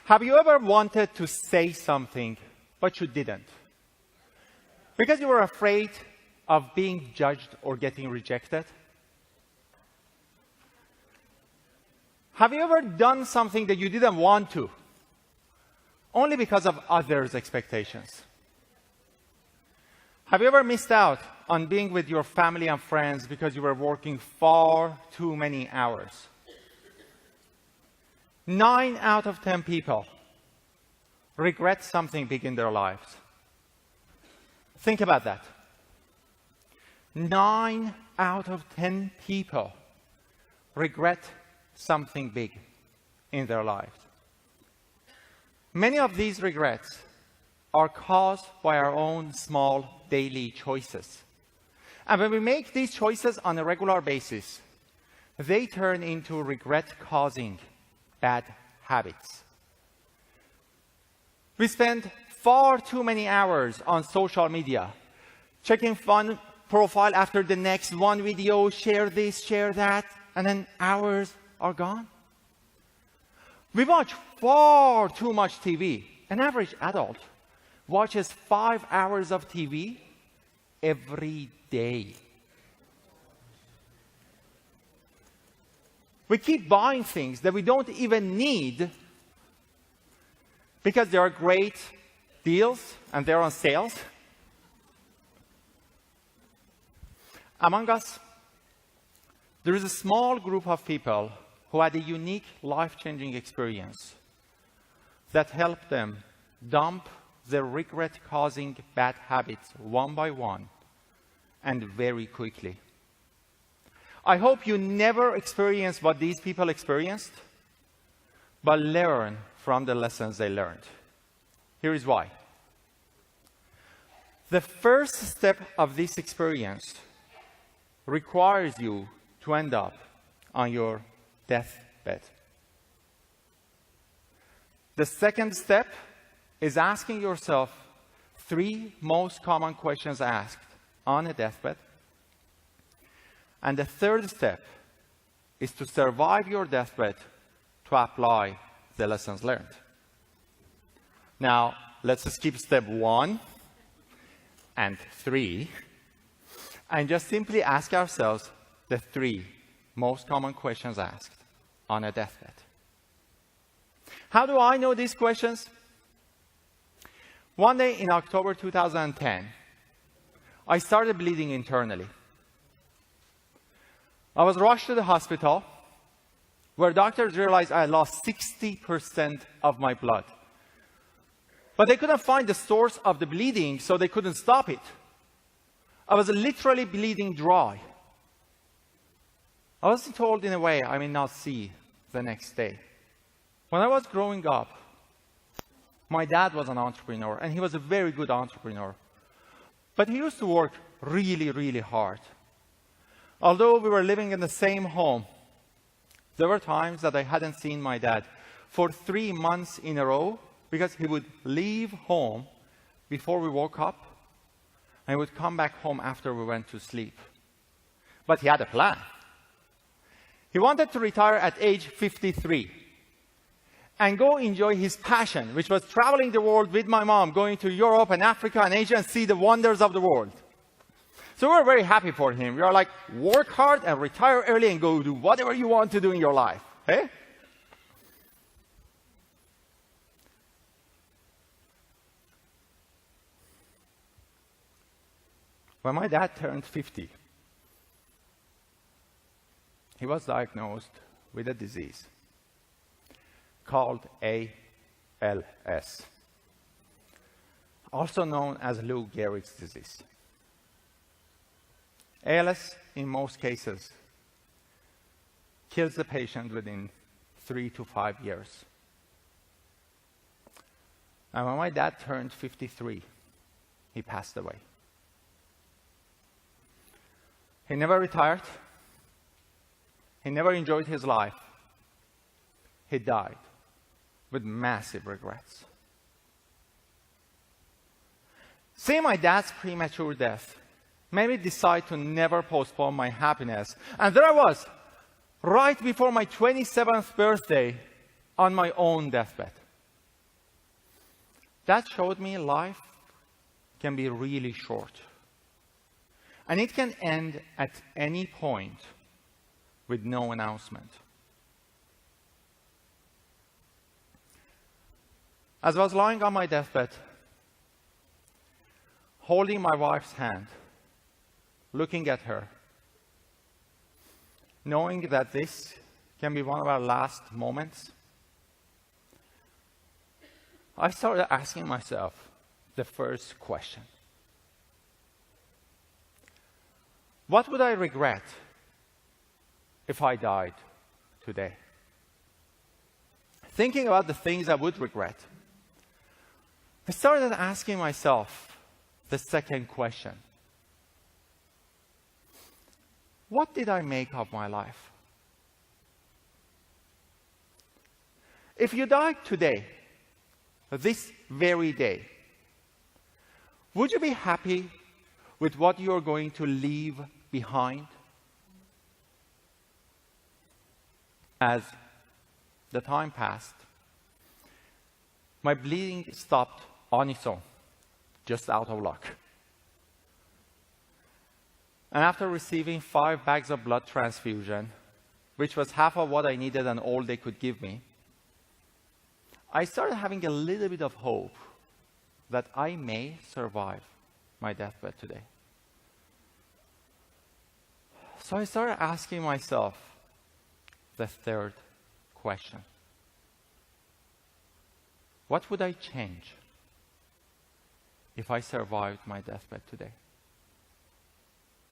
Have you ever wanted to say something, but you didn't? Because you were afraid of being judged or getting rejected? Have you ever done something that you didn't want to, only because of others' expectations? Have you ever missed out on being with your family and friends because you were working far too many hours? 9 out of 10 people regret something big in their lives. Think about that. 9 out of 10 people regret something big in their lives. Many of these regrets are caused by our own small daily choices. And when we make these choices on a regular basis, they turn into regret-causing bad habits. We spend far too many hours on social media, checking fun profile after the next one video, share this, share that, and then hours are gone. We watch far too much TV. An average adult watches 5 hours of TV every day. We keep buying things that we don't even need because they are great deals and they're on sales. Among us, there is a small group of people who had a unique life-changing experience that helped them dump their regret-causing bad habits one by one and very quickly. I hope you never experience what these people experienced, but learn from the lessons they learned. Here is why. The first step of this experience requires you to end up on your deathbed. The second step is asking yourself 3 most common questions asked on a deathbed. And the third step is to survive your deathbed to apply the lessons learned. Now, let's skip step 1 and 3 and just simply ask ourselves the 3 most common questions asked on a deathbed. How do I know these questions? One day in October 2010, I started bleeding internally. I was rushed to the hospital where doctors realized I had lost 60% of my blood. But they couldn't find the source of the bleeding, so they couldn't stop it. I was literally bleeding dry. I was told in a way I may not see the next day. When I was growing up, my dad was an entrepreneur, and he was a very good entrepreneur. But he used to work really, really hard. Although we were living in the same home, there were times that I hadn't seen my dad for 3 months in a row because he would leave home before we woke up and he would come back home after we went to sleep. But he had a plan. He wanted to retire at age 53 and go enjoy his passion, which was traveling the world with my mom, going to Europe and Africa and Asia and see the wonders of the world. So we were very happy for him. We are like, work hard and retire early and go do whatever you want to do in your life. Hey? When my dad turned 50, he was diagnosed with a disease called ALS, also known as Lou Gehrig's disease. ALS, in most cases, kills the patient within 3 to 5 years. And when my dad turned 53, he passed away. He never retired. He never enjoyed his life. He died with massive regrets. Seeing my dad's premature death made me decide to never postpone my happiness. And there I was, right before my 27th birthday, on my own deathbed. That showed me life can be really short. And it can end at any point with no announcement. As I was lying on my deathbed, holding my wife's hand, looking at her, knowing that this can be one of our last moments, I started asking myself the first question. What would I regret if I died today? Thinking about the things I would regret, I started asking myself the second question. What did I make of my life? If you died today, this very day, would you be happy with what you're going to leave behind? As the time passed, my bleeding stopped on its own, just out of luck. And after receiving 5 bags of blood transfusion, which was half of what I needed and all they could give me, I started having a little bit of hope that I may survive my deathbed today. So I started asking myself the third question. What would I change if I survived my deathbed today?